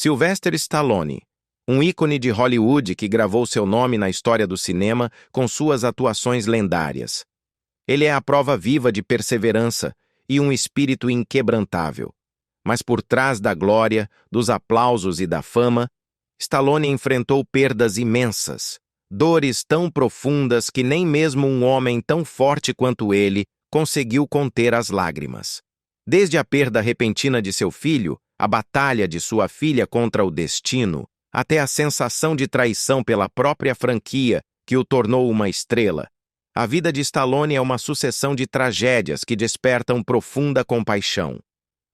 Sylvester Stallone, um ícone de Hollywood que gravou seu nome na história do cinema com suas atuações lendárias. Ele é a prova viva de perseverança e um espírito inquebrantável. Mas por trás da glória, dos aplausos e da fama, Stallone enfrentou perdas imensas, dores tão profundas que nem mesmo um homem tão forte quanto ele conseguiu conter as lágrimas. Desde a perda repentina de seu filho, a batalha de sua filha contra o destino, até a sensação de traição pela própria franquia que o tornou uma estrela, a vida de Stallone é uma sucessão de tragédias que despertam profunda compaixão.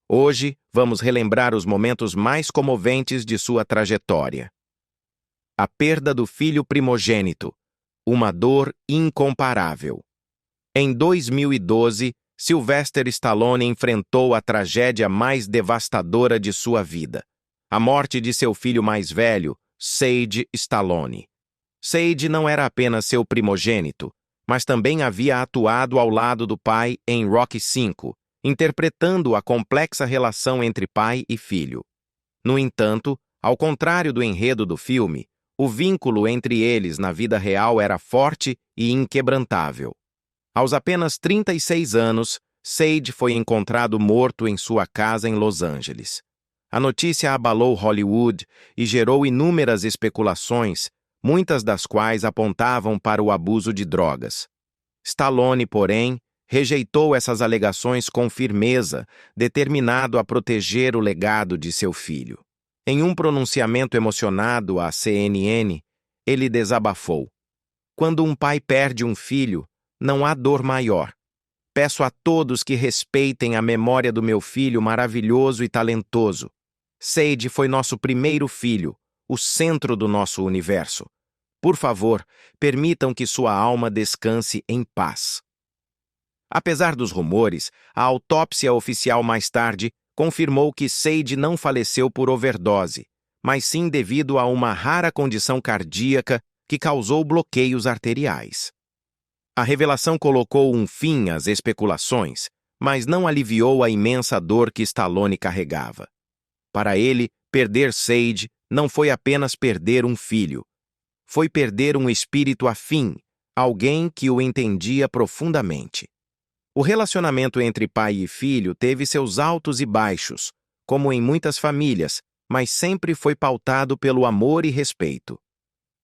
Hoje, vamos relembrar os momentos mais comoventes de sua trajetória. A perda do filho primogênito, uma dor incomparável. Em 2012, Sylvester Stallone enfrentou a tragédia mais devastadora de sua vida, a morte de seu filho mais velho, Sage Stallone. Sage não era apenas seu primogênito, mas também havia atuado ao lado do pai em Rocky V, interpretando a complexa relação entre pai e filho. No entanto, ao contrário do enredo do filme, o vínculo entre eles na vida real era forte e inquebrantável. Aos apenas 36 anos, Sage foi encontrado morto em sua casa em Los Angeles. A notícia abalou Hollywood e gerou inúmeras especulações, muitas das quais apontavam para o abuso de drogas. Stallone, porém, rejeitou essas alegações com firmeza, determinado a proteger o legado de seu filho. Em um pronunciamento emocionado à CNN, ele desabafou: "Quando um pai perde um filho, não há dor maior. Peço a todos que respeitem a memória do meu filho maravilhoso e talentoso. Sage foi nosso primeiro filho, o centro do nosso universo. Por favor, permitam que sua alma descanse em paz." Apesar dos rumores, a autópsia oficial mais tarde confirmou que Sage não faleceu por overdose, mas sim devido a uma rara condição cardíaca que causou bloqueios arteriais. A revelação colocou um fim às especulações, mas não aliviou a imensa dor que Stallone carregava. Para ele, perder Sage não foi apenas perder um filho. Foi perder um espírito afim, alguém que o entendia profundamente. O relacionamento entre pai e filho teve seus altos e baixos, como em muitas famílias, mas sempre foi pautado pelo amor e respeito.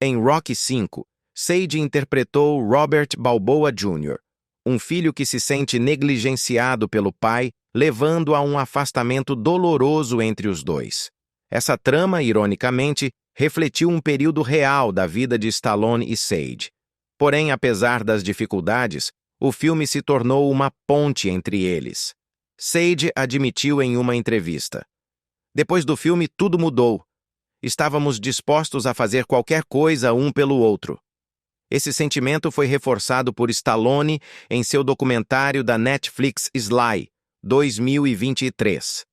Em Rocky V, Sage interpretou Robert Balboa Jr., um filho que se sente negligenciado pelo pai, levando a um afastamento doloroso entre os dois. Essa trama, ironicamente, refletiu um período real da vida de Stallone e Sage. Porém, apesar das dificuldades, o filme se tornou uma ponte entre eles. Sage admitiu em uma entrevista: "Depois do filme, tudo mudou. Estávamos dispostos a fazer qualquer coisa um pelo outro." Esse sentimento foi reforçado por Stallone em seu documentário da Netflix Sly, 2023,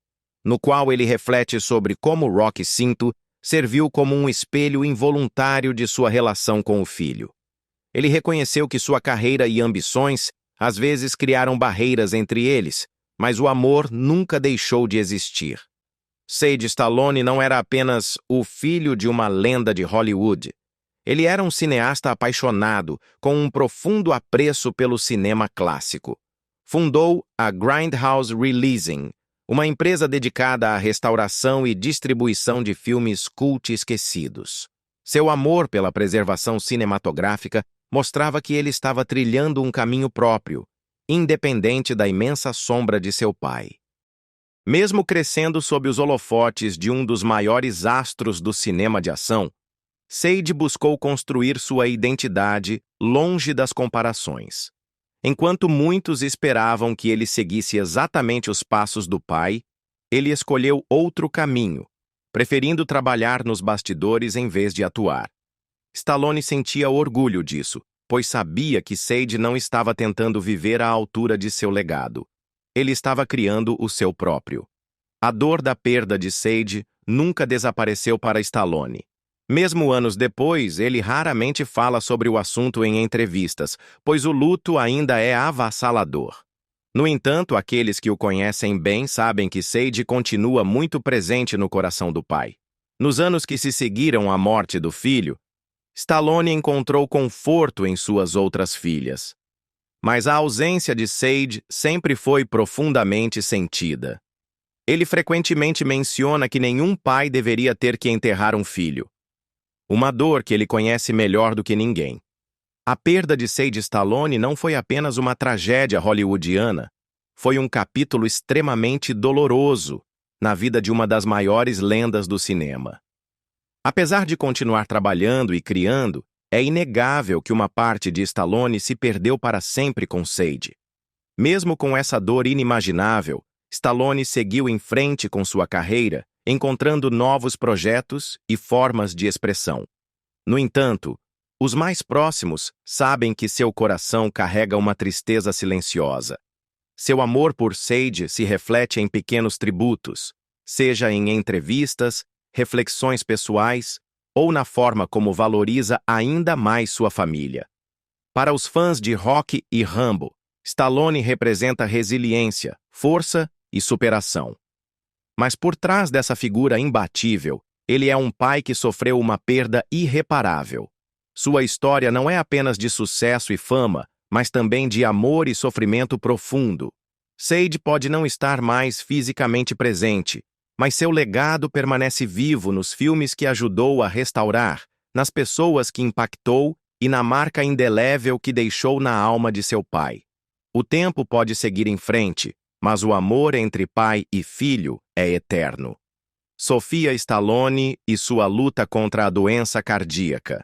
no qual ele reflete sobre como Rocky V serviu como um espelho involuntário de sua relação com o filho. Ele reconheceu que sua carreira e ambições às vezes criaram barreiras entre eles, mas o amor nunca deixou de existir. Sage Stallone não era apenas o filho de uma lenda de Hollywood. Ele era um cineasta apaixonado, com um profundo apreço pelo cinema clássico. Fundou a Grindhouse Releasing, uma empresa dedicada à restauração e distribuição de filmes cult esquecidos. Seu amor pela preservação cinematográfica mostrava que ele estava trilhando um caminho próprio, independente da imensa sombra de seu pai. Mesmo crescendo sob os holofotes de um dos maiores astros do cinema de ação, Sage buscou construir sua identidade longe das comparações. Enquanto muitos esperavam que ele seguisse exatamente os passos do pai, ele escolheu outro caminho, preferindo trabalhar nos bastidores em vez de atuar. Stallone sentia orgulho disso, pois sabia que Sage não estava tentando viver à altura de seu legado. Ele estava criando o seu próprio. A dor da perda de Sage nunca desapareceu para Stallone. Mesmo anos depois, ele raramente fala sobre o assunto em entrevistas, pois o luto ainda é avassalador. No entanto, aqueles que o conhecem bem sabem que Sage continua muito presente no coração do pai. Nos anos que se seguiram à morte do filho, Stallone encontrou conforto em suas outras filhas. Mas a ausência de Sage sempre foi profundamente sentida. Ele frequentemente menciona que nenhum pai deveria ter que enterrar um filho. Uma dor que ele conhece melhor do que ninguém. A perda de Sage Stallone não foi apenas uma tragédia hollywoodiana, foi um capítulo extremamente doloroso na vida de uma das maiores lendas do cinema. Apesar de continuar trabalhando e criando, é inegável que uma parte de Stallone se perdeu para sempre com Sage. Mesmo com essa dor inimaginável, Stallone seguiu em frente com sua carreira, encontrando novos projetos e formas de expressão. No entanto, os mais próximos sabem que seu coração carrega uma tristeza silenciosa. Seu amor por Sage se reflete em pequenos tributos, seja em entrevistas, reflexões pessoais ou na forma como valoriza ainda mais sua família. Para os fãs de Rocky e Rambo, Stallone representa resiliência, força e superação. Mas por trás dessa figura imbatível, ele é um pai que sofreu uma perda irreparável. Sua história não é apenas de sucesso e fama, mas também de amor e sofrimento profundo. Sage pode não estar mais fisicamente presente, mas seu legado permanece vivo nos filmes que ajudou a restaurar, nas pessoas que impactou e na marca indelével que deixou na alma de seu pai. O tempo pode seguir em frente, mas o amor entre pai e filho é eterno. Sofia Stallone e sua luta contra a doença cardíaca.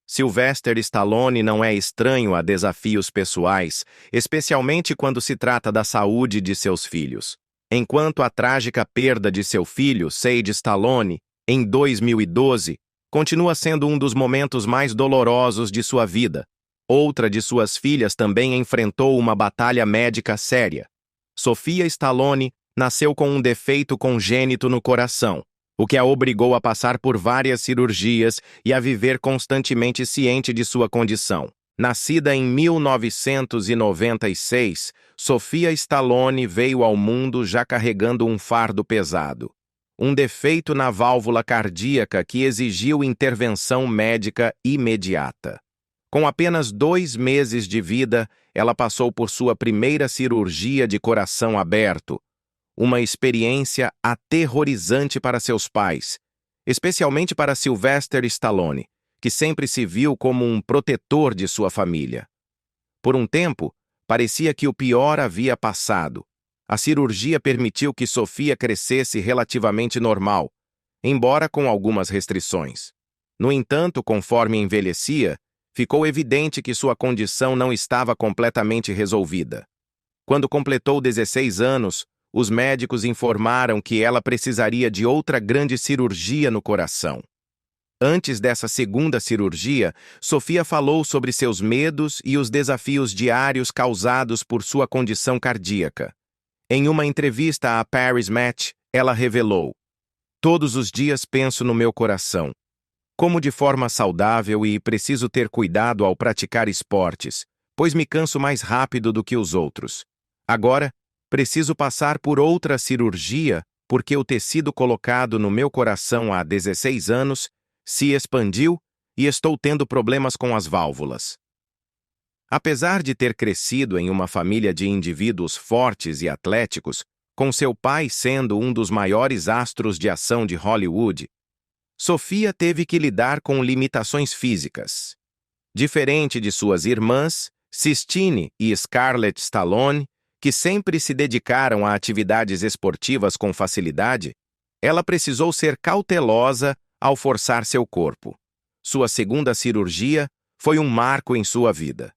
Sylvester Stallone não é estranho a desafios pessoais, especialmente quando se trata da saúde de seus filhos. Enquanto a trágica perda de seu filho, Sage Stallone, em 2012, continua sendo um dos momentos mais dolorosos de sua vida, outra de suas filhas também enfrentou uma batalha médica séria. Sofia Stallone nasceu com um defeito congênito no coração, o que a obrigou a passar por várias cirurgias e a viver constantemente ciente de sua condição. Nascida em 1996, Sofia Stallone veio ao mundo já carregando um fardo pesado. Um defeito na válvula cardíaca que exigiu intervenção médica imediata. Com apenas 2 meses de vida, ela passou por sua primeira cirurgia de coração aberto, uma experiência aterrorizante para seus pais, especialmente para Sylvester Stallone, que sempre se viu como um protetor de sua família. Por um tempo, parecia que o pior havia passado. A cirurgia permitiu que Sofia crescesse relativamente normal, embora com algumas restrições. No entanto, conforme envelhecia, ficou evidente que sua condição não estava completamente resolvida. Quando completou 16 anos, os médicos informaram que ela precisaria de outra grande cirurgia no coração. Antes dessa segunda cirurgia, Sofia falou sobre seus medos e os desafios diários causados por sua condição cardíaca. Em uma entrevista a Paris Match, ela revelou: "Todos os dias penso no meu coração. Como de forma saudável e preciso ter cuidado ao praticar esportes, pois me canso mais rápido do que os outros. Agora, preciso passar por outra cirurgia porque o tecido colocado no meu coração há 16 anos se expandiu e estou tendo problemas com as válvulas." Apesar de ter crescido em uma família de indivíduos fortes e atléticos, com seu pai sendo um dos maiores astros de ação de Hollywood, Sofia teve que lidar com limitações físicas. Diferente de suas irmãs, Sistine e Scarlett Stallone, que sempre se dedicaram a atividades esportivas com facilidade, ela precisou ser cautelosa ao forçar seu corpo. Sua segunda cirurgia foi um marco em sua vida.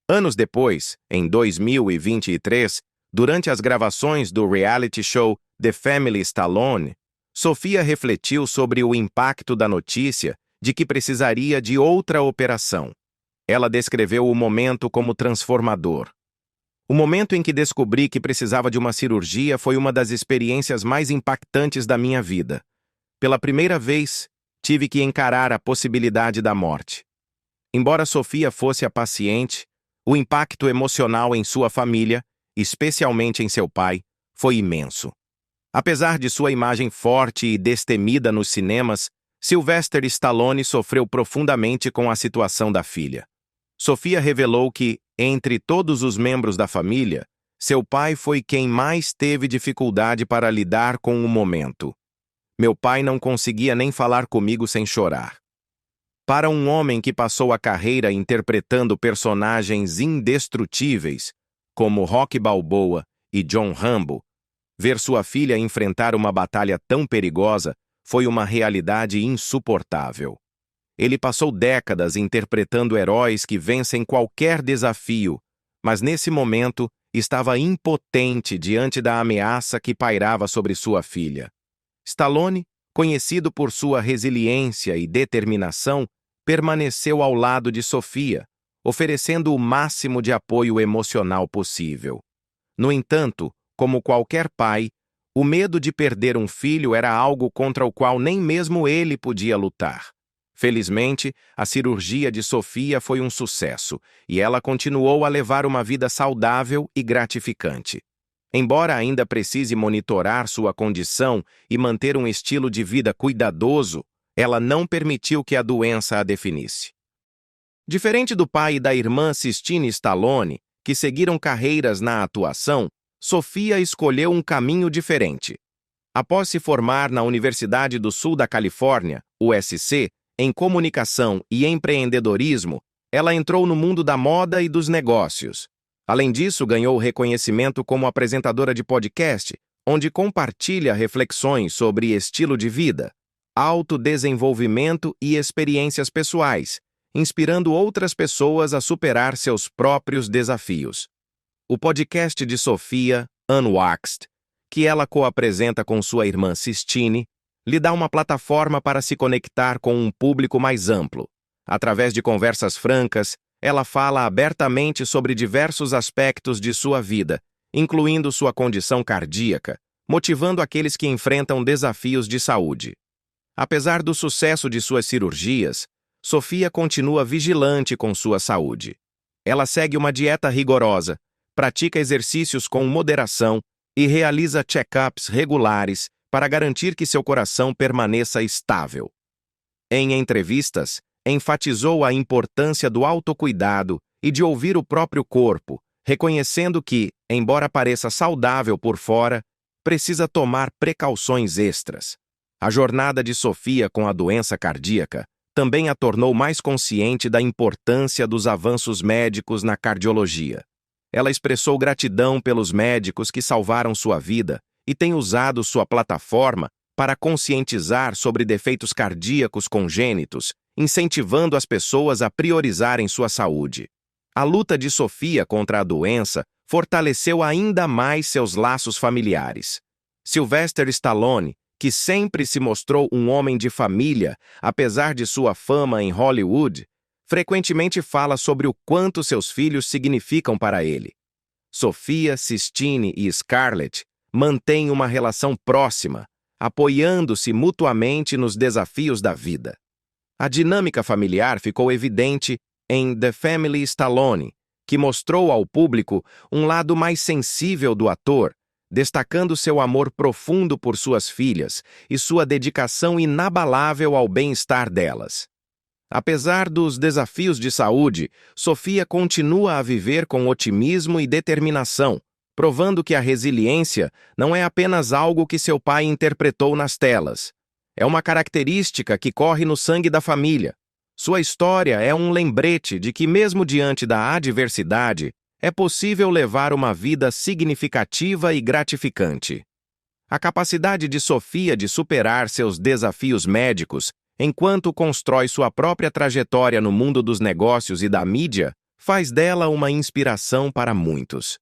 Anos depois, em 2023, durante as gravações do reality show The Family Stallone, Sofia refletiu sobre o impacto da notícia de que precisaria de outra operação. Ela descreveu o momento como transformador. "O momento em que descobri que precisava de uma cirurgia foi uma das experiências mais impactantes da minha vida. Pela primeira vez, tive que encarar a possibilidade da morte." Embora Sofia fosse a paciente, o impacto emocional em sua família, especialmente em seu pai, foi imenso. Apesar de sua imagem forte e destemida nos cinemas, Sylvester Stallone sofreu profundamente com a situação da filha. Sofia revelou que, entre todos os membros da família, seu pai foi quem mais teve dificuldade para lidar com o momento. Meu pai não conseguia nem falar comigo sem chorar. Para um homem que passou a carreira interpretando personagens indestrutíveis, como Rocky Balboa e John Rambo, ver sua filha enfrentar uma batalha tão perigosa foi uma realidade insuportável. Ele passou décadas interpretando heróis que vencem qualquer desafio, mas nesse momento estava impotente diante da ameaça que pairava sobre sua filha. Stallone, conhecido por sua resiliência e determinação, permaneceu ao lado de Sofia, oferecendo o máximo de apoio emocional possível. No entanto, como qualquer pai, o medo de perder um filho era algo contra o qual nem mesmo ele podia lutar. Felizmente, a cirurgia de Sofia foi um sucesso e ela continuou a levar uma vida saudável e gratificante. Embora ainda precise monitorar sua condição e manter um estilo de vida cuidadoso, ela não permitiu que a doença a definisse. Diferente do pai e da irmã Sistine Stallone, que seguiram carreiras na atuação, Sofia escolheu um caminho diferente. Após se formar na Universidade do Sul da Califórnia, USC, em comunicação e empreendedorismo, ela entrou no mundo da moda e dos negócios. Além disso, ganhou reconhecimento como apresentadora de podcast, onde compartilha reflexões sobre estilo de vida, autodesenvolvimento e experiências pessoais, inspirando outras pessoas a superar seus próprios desafios. O podcast de Sofia, Unwaxed, que ela co-apresenta com sua irmã Sistine, lhe dá uma plataforma para se conectar com um público mais amplo. Através de conversas francas, ela fala abertamente sobre diversos aspectos de sua vida, incluindo sua condição cardíaca, motivando aqueles que enfrentam desafios de saúde. Apesar do sucesso de suas cirurgias, Sofia continua vigilante com sua saúde. Ela segue uma dieta rigorosa, pratica exercícios com moderação e realiza check-ups regulares para garantir que seu coração permaneça estável. Em entrevistas, enfatizou a importância do autocuidado e de ouvir o próprio corpo, reconhecendo que, embora pareça saudável por fora, precisa tomar precauções extras. A jornada de Sofia com a doença cardíaca também a tornou mais consciente da importância dos avanços médicos na cardiologia. Ela expressou gratidão pelos médicos que salvaram sua vida e tem usado sua plataforma para conscientizar sobre defeitos cardíacos congênitos, incentivando as pessoas a priorizarem sua saúde. A luta de Sofia contra a doença fortaleceu ainda mais seus laços familiares. Sylvester Stallone, que sempre se mostrou um homem de família, apesar de sua fama em Hollywood, frequentemente fala sobre o quanto seus filhos significam para ele. Sofia, Sistine e Scarlett mantêm uma relação próxima, apoiando-se mutuamente nos desafios da vida. A dinâmica familiar ficou evidente em The Family Stallone, que mostrou ao público um lado mais sensível do ator, destacando seu amor profundo por suas filhas e sua dedicação inabalável ao bem-estar delas. Apesar dos desafios de saúde, Sofia continua a viver com otimismo e determinação, provando que a resiliência não é apenas algo que seu pai interpretou nas telas. É uma característica que corre no sangue da família. Sua história é um lembrete de que, mesmo diante da adversidade, é possível levar uma vida significativa e gratificante. A capacidade de Sofia de superar seus desafios médicos enquanto constrói sua própria trajetória no mundo dos negócios e da mídia faz dela uma inspiração para muitos.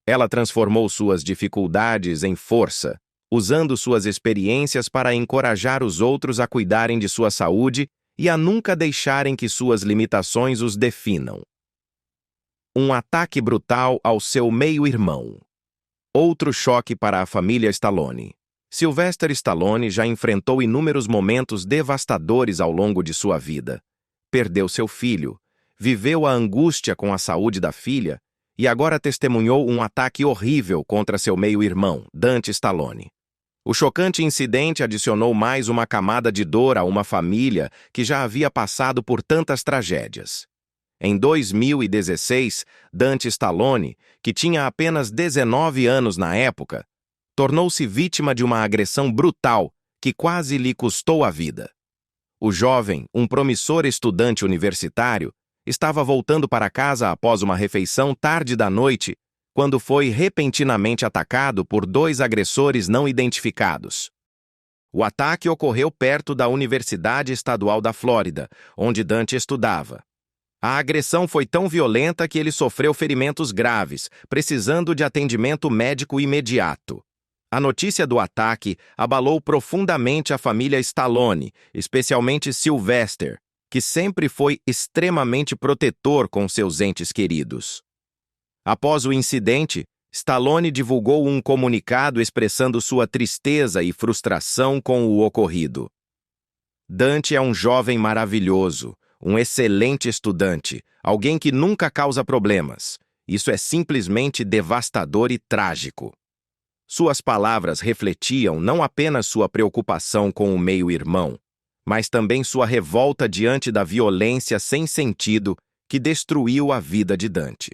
Ela transformou suas dificuldades em força, usando suas experiências para encorajar os outros a cuidarem de sua saúde e a nunca deixarem que suas limitações os definam. Um ataque brutal ao seu meio-irmão. Outro choque para a família Stallone. Sylvester Stallone já enfrentou inúmeros momentos devastadores ao longo de sua vida. Perdeu seu filho, viveu a angústia com a saúde da filha e agora testemunhou um ataque horrível contra seu meio-irmão, Dante Stallone. O chocante incidente adicionou mais uma camada de dor a uma família que já havia passado por tantas tragédias. Em 2016, Dante Stallone, que tinha apenas 19 anos na época, tornou-se vítima de uma agressão brutal que quase lhe custou a vida. O jovem, um promissor estudante universitário, estava voltando para casa após uma refeição tarde da noite, quando foi repentinamente atacado por dois agressores não identificados. O ataque ocorreu perto da Universidade Estadual da Flórida, onde Dante estudava. A agressão foi tão violenta que ele sofreu ferimentos graves, precisando de atendimento médico imediato. A notícia do ataque abalou profundamente a família Stallone, especialmente Sylvester, que sempre foi extremamente protetor com seus entes queridos. Após o incidente, Stallone divulgou um comunicado expressando sua tristeza e frustração com o ocorrido. Dante é um jovem maravilhoso, um excelente estudante, alguém que nunca causa problemas. Isso é simplesmente devastador e trágico. Suas palavras refletiam não apenas sua preocupação com o meio-irmão, mas também sua revolta diante da violência sem sentido que destruiu a vida de Dante.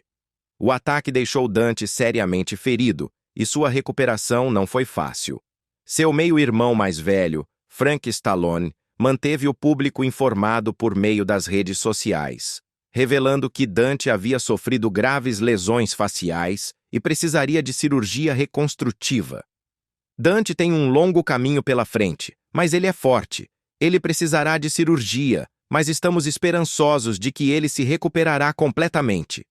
O ataque deixou Dante seriamente ferido, e sua recuperação não foi fácil. Seu meio-irmão mais velho, Frank Stallone, manteve o público informado por meio das redes sociais, revelando que Dante havia sofrido graves lesões faciais e precisaria de cirurgia reconstrutiva. Dante tem um longo caminho pela frente, mas ele é forte. Ele precisará de cirurgia, mas estamos esperançosos de que ele se recuperará completamente.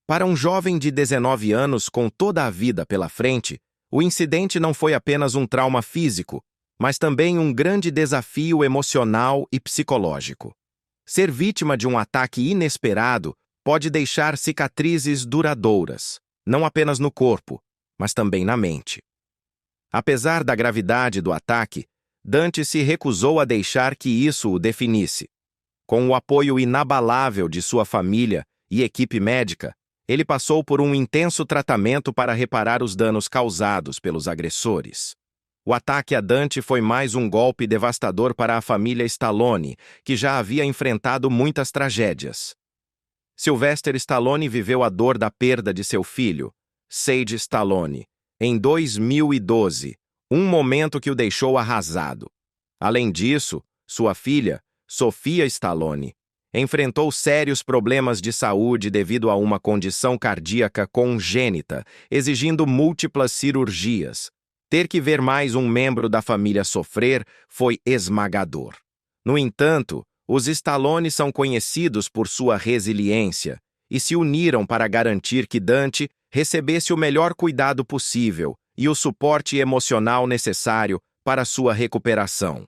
Para um jovem de 19 anos com toda a vida pela frente, o incidente não foi apenas um trauma físico, mas também um grande desafio emocional e psicológico. Ser vítima de um ataque inesperado pode deixar cicatrizes duradouras, não apenas no corpo, mas também na mente. Apesar da gravidade do ataque, Dante se recusou a deixar que isso o definisse. Com o apoio inabalável de sua família e equipe médica, ele passou por um intenso tratamento para reparar os danos causados pelos agressores. O ataque a Dante foi mais um golpe devastador para a família Stallone, que já havia enfrentado muitas tragédias. Sylvester Stallone viveu a dor da perda de seu filho, Sage Stallone, em 2012, um momento que o deixou arrasado. Além disso, sua filha, Sofia Stallone, enfrentou sérios problemas de saúde devido a uma condição cardíaca congênita, exigindo múltiplas cirurgias. Ter que ver mais um membro da família sofrer foi esmagador. No entanto, os Stallone são conhecidos por sua resiliência e se uniram para garantir que Dante recebesse o melhor cuidado possível e o suporte emocional necessário para sua recuperação.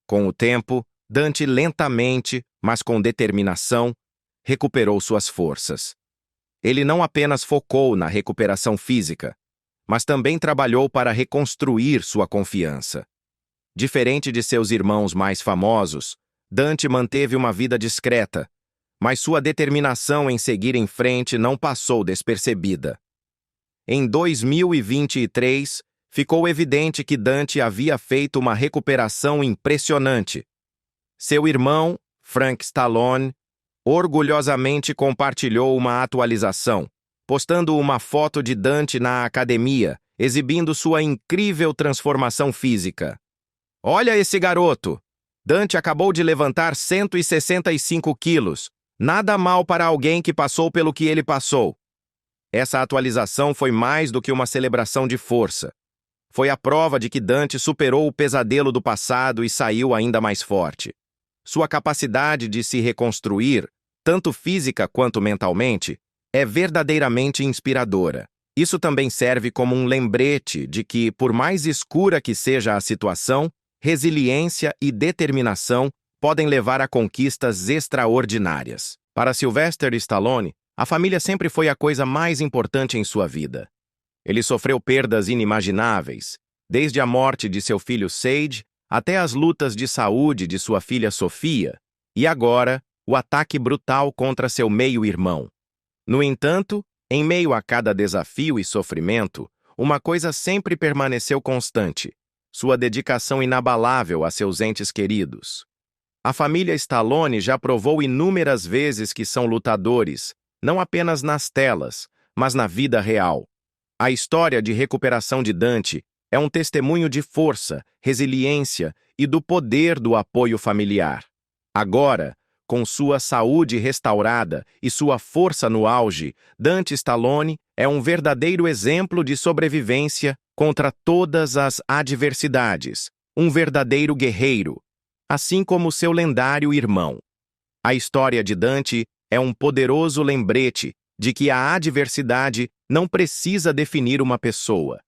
Com o tempo, Dante lentamente, mas com determinação, recuperou suas forças. Ele não apenas focou na recuperação física, mas também trabalhou para reconstruir sua confiança. Diferente de seus irmãos mais famosos, Dante manteve uma vida discreta, mas sua determinação em seguir em frente não passou despercebida. Em 2023, ficou evidente que Dante havia feito uma recuperação impressionante. Seu irmão, Frank Stallone, orgulhosamente compartilhou uma atualização, postando uma foto de Dante na academia, exibindo sua incrível transformação física. Olha esse garoto! Dante acabou de levantar 165 quilos. Nada mal para alguém que passou pelo que ele passou. Essa atualização foi mais do que uma celebração de força. Foi a prova de que Dante superou o pesadelo do passado e saiu ainda mais forte. Sua capacidade de se reconstruir, tanto física quanto mentalmente, é verdadeiramente inspiradora. Isso também serve como um lembrete de que, por mais escura que seja a situação, resiliência e determinação podem levar a conquistas extraordinárias. Para Sylvester Stallone, a família sempre foi a coisa mais importante em sua vida. Ele sofreu perdas inimagináveis, desde a morte de seu filho Sage até as lutas de saúde de sua filha Sofia, e agora, o ataque brutal contra seu meio-irmão. No entanto, em meio a cada desafio e sofrimento, uma coisa sempre permaneceu constante: sua dedicação inabalável a seus entes queridos. A família Stallone já provou inúmeras vezes que são lutadores, não apenas nas telas, mas na vida real. A história de recuperação de Dante é um testemunho de força, resiliência e do poder do apoio familiar. Agora, com sua saúde restaurada e sua força no auge, Dante Stallone é um verdadeiro exemplo de sobrevivência contra todas as adversidades, um verdadeiro guerreiro, assim como seu lendário irmão. A história de Dante é um poderoso lembrete de que a adversidade não precisa definir uma pessoa.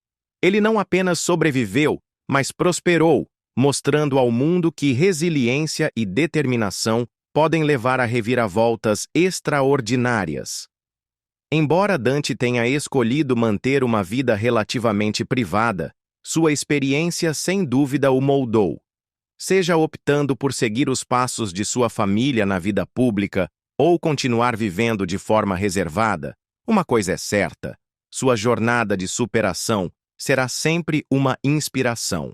Ele não apenas sobreviveu, mas prosperou, mostrando ao mundo que resiliência e determinação podem levar a reviravoltas extraordinárias. Embora Dante tenha escolhido manter uma vida relativamente privada, sua experiência sem dúvida o moldou. Seja optando por seguir os passos de sua família na vida pública ou continuar vivendo de forma reservada, uma coisa é certa: sua jornada de superação será sempre uma inspiração.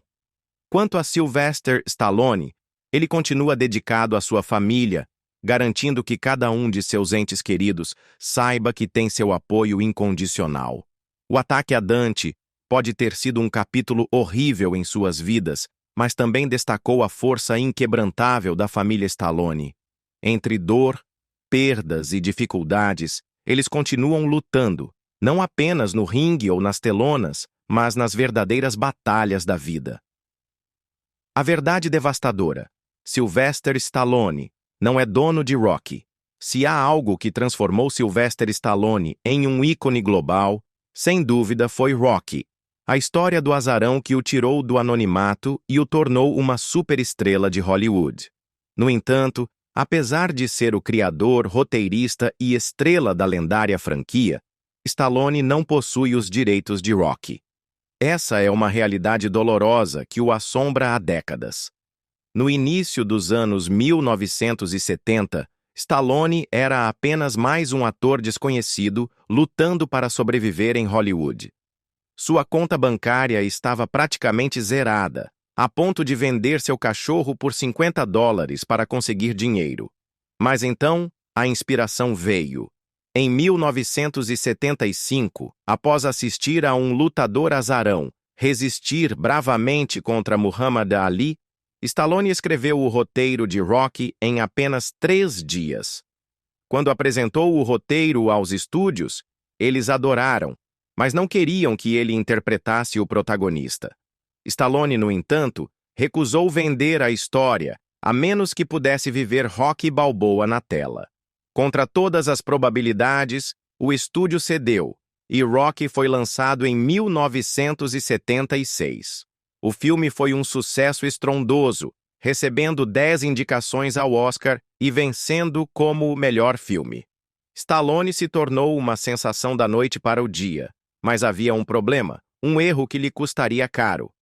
Quanto a Sylvester Stallone, ele continua dedicado à sua família, garantindo que cada um de seus entes queridos saiba que tem seu apoio incondicional. O ataque a Dante pode ter sido um capítulo horrível em suas vidas, mas também destacou a força inquebrantável da família Stallone. Entre dor, perdas e dificuldades, eles continuam lutando, não apenas no ringue ou nas telonas, mas nas verdadeiras batalhas da vida. A verdade devastadora: Sylvester Stallone não é dono de Rocky. Se há algo que transformou Sylvester Stallone em um ícone global, sem dúvida foi Rocky. A história do azarão que o tirou do anonimato e o tornou uma superestrela de Hollywood. No entanto, apesar de ser o criador, roteirista e estrela da lendária franquia, Stallone não possui os direitos de Rocky. Essa é uma realidade dolorosa que o assombra há décadas. No início dos anos 1970, Stallone era apenas mais um ator desconhecido lutando para sobreviver em Hollywood. Sua conta bancária estava praticamente zerada, a ponto de vender seu cachorro por $50 para conseguir dinheiro. Mas então, a inspiração veio. Em 1975, após assistir a um lutador azarão resistir bravamente contra Muhammad Ali, Stallone escreveu o roteiro de Rocky em apenas 3 dias. Quando apresentou o roteiro aos estúdios, eles adoraram, mas não queriam que ele interpretasse o protagonista. Stallone, no entanto, recusou vender a história, a menos que pudesse viver Rocky Balboa na tela. Contra todas as probabilidades, o estúdio cedeu, e Rocky foi lançado em 1976. O filme foi um sucesso estrondoso, recebendo 10 indicações ao Oscar e vencendo como o melhor filme. Stallone se tornou uma sensação da noite para o dia, mas havia um problema, um erro que lhe custaria caro.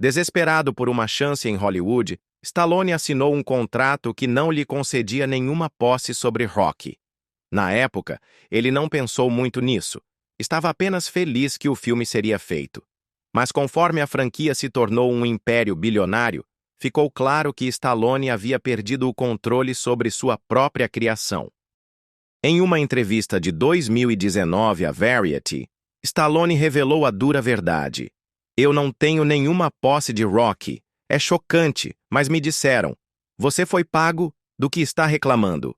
Desesperado por uma chance em Hollywood, Stallone assinou um contrato que não lhe concedia nenhuma posse sobre Rocky. Na época, ele não pensou muito nisso. Estava apenas feliz que o filme seria feito. Mas conforme a franquia se tornou um império bilionário, ficou claro que Stallone havia perdido o controle sobre sua própria criação. Em uma entrevista de 2019 à Variety, Stallone revelou a dura verdade. "Eu não tenho nenhuma posse de Rocky. É chocante, mas me disseram: você foi pago, do que está reclamando?"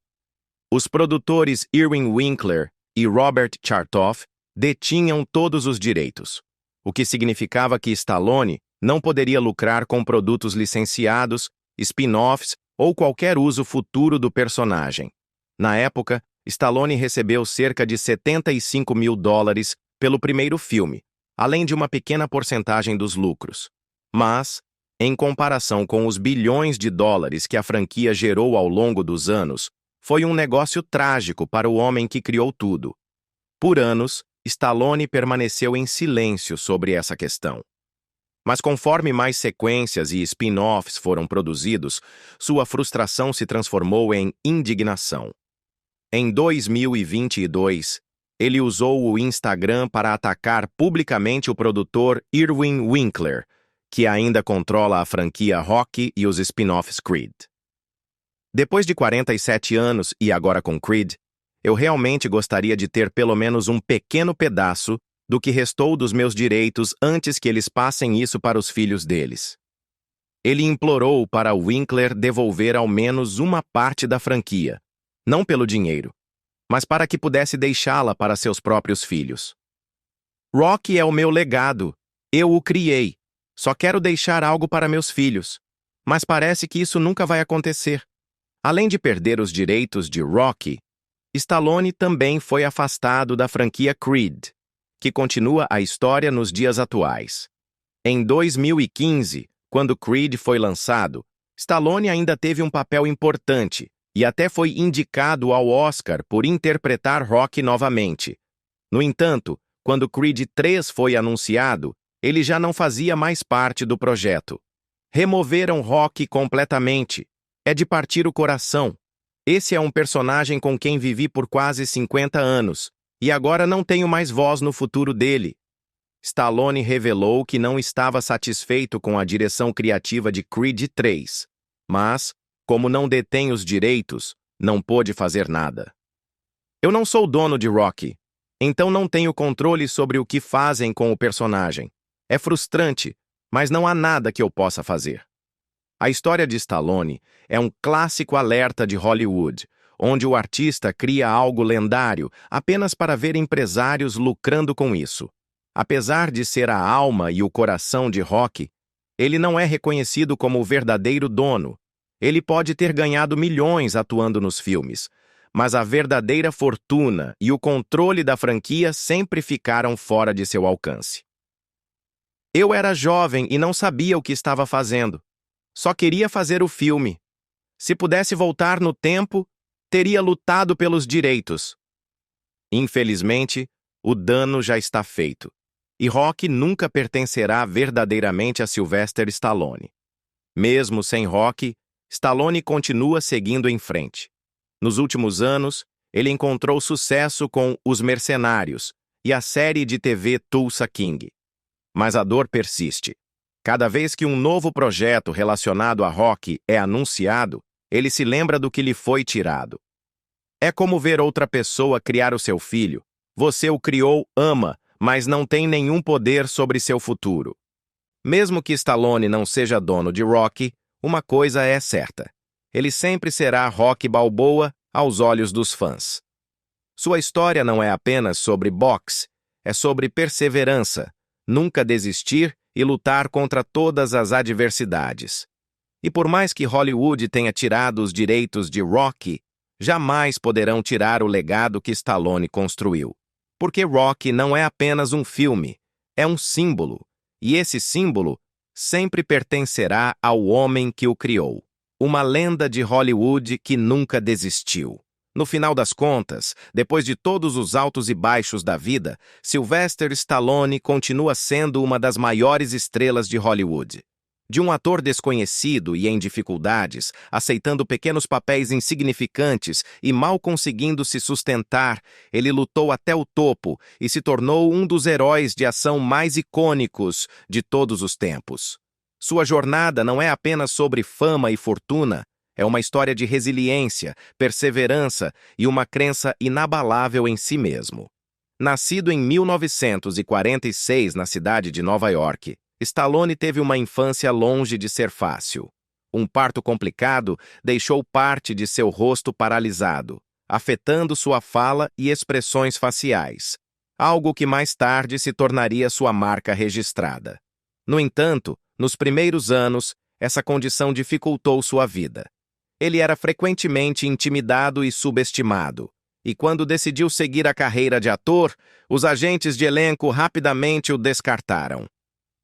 Os produtores Irwin Winkler e Robert Chartoff detinham todos os direitos, o que significava que Stallone não poderia lucrar com produtos licenciados, spin-offs ou qualquer uso futuro do personagem. Na época, Stallone recebeu cerca de $75 mil pelo primeiro filme, além de uma pequena porcentagem dos lucros. Mas, em comparação com os bilhões de dólares que a franquia gerou ao longo dos anos, foi um negócio trágico para o homem que criou tudo. Por anos, Stallone permaneceu em silêncio sobre essa questão. Mas conforme mais sequências e spin-offs foram produzidos, sua frustração se transformou em indignação. Em 2022, ele usou o Instagram para atacar publicamente o produtor Irwin Winkler, que ainda controla a franquia Rocky e os spin-offs Creed. Depois de 47 anos e agora com Creed, eu realmente gostaria de ter pelo menos um pequeno pedaço do que restou dos meus direitos antes que eles passem isso para os filhos deles. Ele implorou para Winkler devolver ao menos uma parte da franquia, não pelo dinheiro, mas para que pudesse deixá-la para seus próprios filhos. Rocky é o meu legado. Eu o criei. Só quero deixar algo para meus filhos. Mas parece que isso nunca vai acontecer. Além de perder os direitos de Rocky, Stallone também foi afastado da franquia Creed, que continua a história nos dias atuais. Em 2015, quando Creed foi lançado, Stallone ainda teve um papel importante e até foi indicado ao Oscar por interpretar Rocky novamente. No entanto, quando Creed 3 foi anunciado, ele já não fazia mais parte do projeto. Removeram Rocky completamente. É de partir o coração. Esse é um personagem com quem vivi por quase 50 anos, e agora não tenho mais voz no futuro dele. Stallone revelou que não estava satisfeito com a direção criativa de Creed 3, mas, como não detém os direitos, não pôde fazer nada. Eu não sou dono de Rocky, então não tenho controle sobre o que fazem com o personagem. É frustrante, mas não há nada que eu possa fazer. A história de Stallone é um clássico alerta de Hollywood, onde o artista cria algo lendário apenas para ver empresários lucrando com isso. Apesar de ser a alma e o coração de Rocky, ele não é reconhecido como o verdadeiro dono. Ele pode ter ganhado milhões atuando nos filmes, mas a verdadeira fortuna e o controle da franquia sempre ficaram fora de seu alcance. Eu era jovem e não sabia o que estava fazendo. Só queria fazer o filme. Se pudesse voltar no tempo, teria lutado pelos direitos. Infelizmente, o dano já está feito. E Rocky nunca pertencerá verdadeiramente a Sylvester Stallone. Mesmo sem Rocky, Stallone continua seguindo em frente. Nos últimos anos, ele encontrou sucesso com Os Mercenários e a série de TV Tulsa King. Mas a dor persiste. Cada vez que um novo projeto relacionado a Rocky é anunciado, ele se lembra do que lhe foi tirado. É como ver outra pessoa criar o seu filho. Você o criou, ama, mas não tem nenhum poder sobre seu futuro. Mesmo que Stallone não seja dono de Rocky, uma coisa é certa. Ele sempre será Rocky Balboa aos olhos dos fãs. Sua história não é apenas sobre boxe, é sobre perseverança, nunca desistir e lutar contra todas as adversidades. E por mais que Hollywood tenha tirado os direitos de Rocky, jamais poderão tirar o legado que Stallone construiu. Porque Rocky não é apenas um filme, é um símbolo, e esse símbolo sempre pertencerá ao homem que o criou. Uma lenda de Hollywood que nunca desistiu. No final das contas, depois de todos os altos e baixos da vida, Sylvester Stallone continua sendo uma das maiores estrelas de Hollywood. De um ator desconhecido e em dificuldades, aceitando pequenos papéis insignificantes e mal conseguindo se sustentar, ele lutou até o topo e se tornou um dos heróis de ação mais icônicos de todos os tempos. Sua jornada não é apenas sobre fama e fortuna, é uma história de resiliência, perseverança e uma crença inabalável em si mesmo. Nascido em 1946 na cidade de Nova York, Stallone teve uma infância longe de ser fácil. Um parto complicado deixou parte de seu rosto paralisado, afetando sua fala e expressões faciais, algo que mais tarde se tornaria sua marca registrada. No entanto, nos primeiros anos, essa condição dificultou sua vida. Ele era frequentemente intimidado e subestimado, e quando decidiu seguir a carreira de ator, os agentes de elenco rapidamente o descartaram.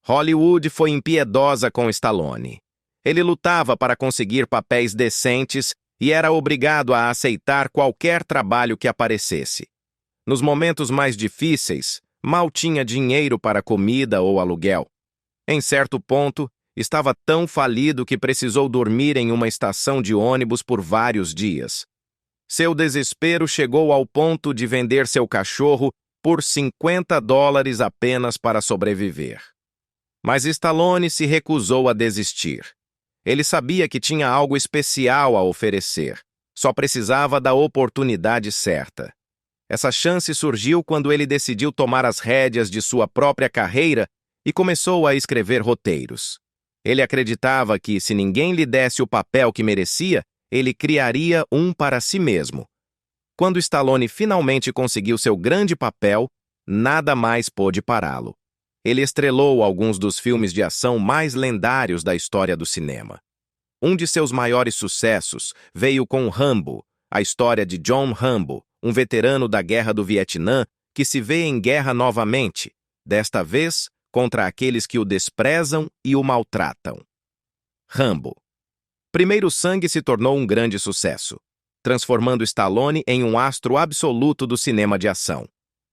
Hollywood foi impiedosa com Stallone. Ele lutava para conseguir papéis decentes e era obrigado a aceitar qualquer trabalho que aparecesse. Nos momentos mais difíceis, mal tinha dinheiro para comida ou aluguel. Em certo ponto, estava tão falido que precisou dormir em uma estação de ônibus por vários dias. Seu desespero chegou ao ponto de vender seu cachorro por $50 apenas para sobreviver. Mas Stallone se recusou a desistir. Ele sabia que tinha algo especial a oferecer. Só precisava da oportunidade certa. Essa chance surgiu quando ele decidiu tomar as rédeas de sua própria carreira e começou a escrever roteiros. Ele acreditava que, se ninguém lhe desse o papel que merecia, ele criaria um para si mesmo. Quando Stallone finalmente conseguiu seu grande papel, nada mais pôde pará-lo. Ele estrelou alguns dos filmes de ação mais lendários da história do cinema. Um de seus maiores sucessos veio com Rambo, a história de John Rambo, um veterano da Guerra do Vietnã que se vê em guerra novamente, desta vez contra aqueles que o desprezam e o maltratam. Rambo. Primeiro Sangue se tornou um grande sucesso, transformando Stallone em um astro absoluto do cinema de ação.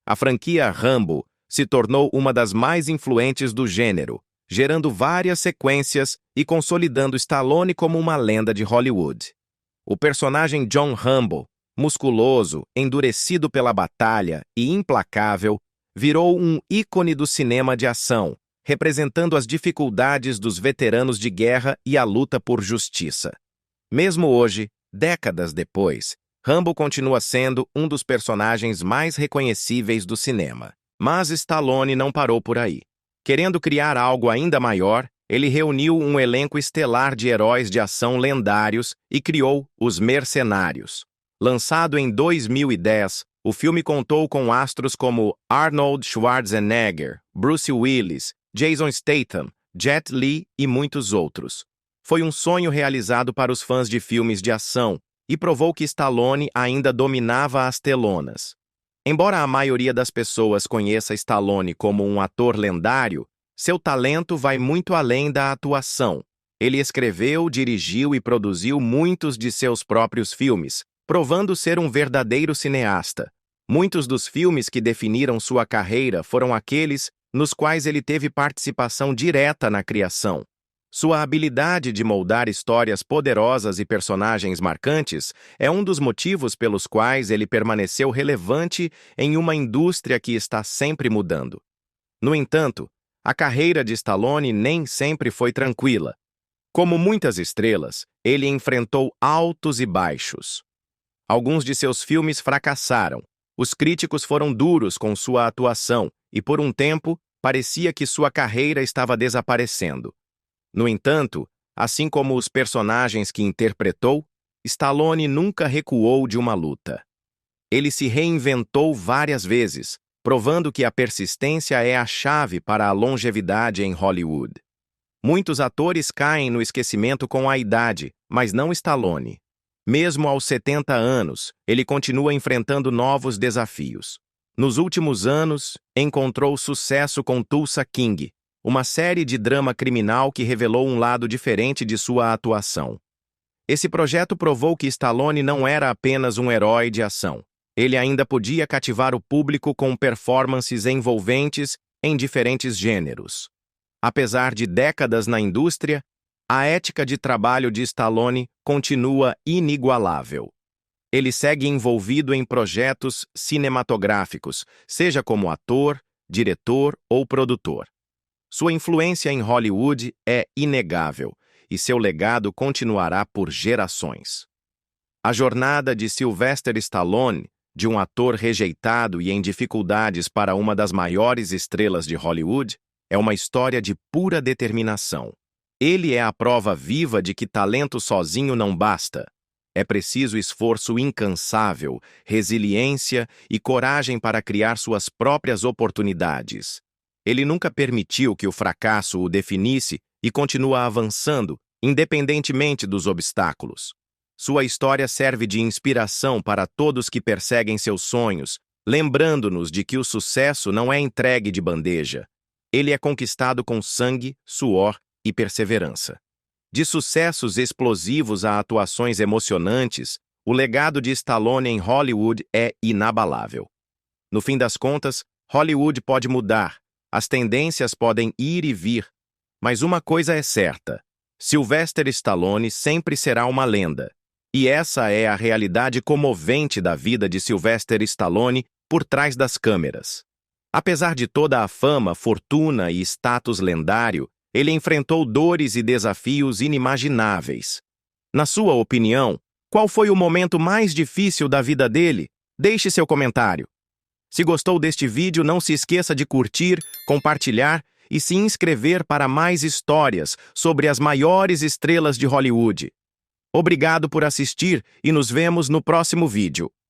A franquia Rambo se tornou uma das mais influentes do gênero, gerando várias sequências e consolidando Stallone como uma lenda de Hollywood. O personagem John Rambo, musculoso, endurecido pela batalha e implacável, virou um ícone do cinema de ação, representando as dificuldades dos veteranos de guerra e a luta por justiça. Mesmo hoje, décadas depois, Rambo continua sendo um dos personagens mais reconhecíveis do cinema. Mas Stallone não parou por aí. Querendo criar algo ainda maior, ele reuniu um elenco estelar de heróis de ação lendários e criou Os Mercenários. Lançado em 2010, o filme contou com astros como Arnold Schwarzenegger, Bruce Willis, Jason Statham, Jet Li e muitos outros. Foi um sonho realizado para os fãs de filmes de ação e provou que Stallone ainda dominava as telonas. Embora a maioria das pessoas conheça Stallone como um ator lendário, seu talento vai muito além da atuação. Ele escreveu, dirigiu e produziu muitos de seus próprios filmes, provando ser um verdadeiro cineasta. Muitos dos filmes que definiram sua carreira foram aqueles nos quais ele teve participação direta na criação. Sua habilidade de moldar histórias poderosas e personagens marcantes é um dos motivos pelos quais ele permaneceu relevante em uma indústria que está sempre mudando. No entanto, a carreira de Stallone nem sempre foi tranquila. Como muitas estrelas, ele enfrentou altos e baixos. Alguns de seus filmes fracassaram. Os críticos foram duros com sua atuação e, por um tempo, parecia que sua carreira estava desaparecendo. No entanto, assim como os personagens que interpretou, Stallone nunca recuou de uma luta. Ele se reinventou várias vezes, provando que a persistência é a chave para a longevidade em Hollywood. Muitos atores caem no esquecimento com a idade, mas não Stallone. Mesmo aos 70 anos, ele continua enfrentando novos desafios. Nos últimos anos, encontrou sucesso com Tulsa King, uma série de drama criminal que revelou um lado diferente de sua atuação. Esse projeto provou que Stallone não era apenas um herói de ação. Ele ainda podia cativar o público com performances envolventes em diferentes gêneros. Apesar de décadas na indústria, a ética de trabalho de Stallone continua inigualável. Ele segue envolvido em projetos cinematográficos, seja como ator, diretor ou produtor. Sua influência em Hollywood é inegável e seu legado continuará por gerações. A jornada de Sylvester Stallone, de um ator rejeitado e em dificuldades para uma das maiores estrelas de Hollywood, é uma história de pura determinação. Ele é a prova viva de que talento sozinho não basta. É preciso esforço incansável, resiliência e coragem para criar suas próprias oportunidades. Ele nunca permitiu que o fracasso o definisse e continua avançando, independentemente dos obstáculos. Sua história serve de inspiração para todos que perseguem seus sonhos, lembrando-nos de que o sucesso não é entregue de bandeja. Ele é conquistado com sangue, suor e perseverança. De sucessos explosivos a atuações emocionantes, o legado de Stallone em Hollywood é inabalável. No fim das contas, Hollywood pode mudar, as tendências podem ir e vir, mas uma coisa é certa: Sylvester Stallone sempre será uma lenda. E essa é a realidade comovente da vida de Sylvester Stallone por trás das câmeras. Apesar de toda a fama, fortuna e status lendário, Ele enfrentou dores e desafios inimagináveis. Na sua opinião, qual foi o momento mais difícil da vida dele? Deixe seu comentário. Se gostou deste vídeo, não se esqueça de curtir, compartilhar e se inscrever para mais histórias sobre as maiores estrelas de Hollywood. Obrigado por assistir e nos vemos no próximo vídeo.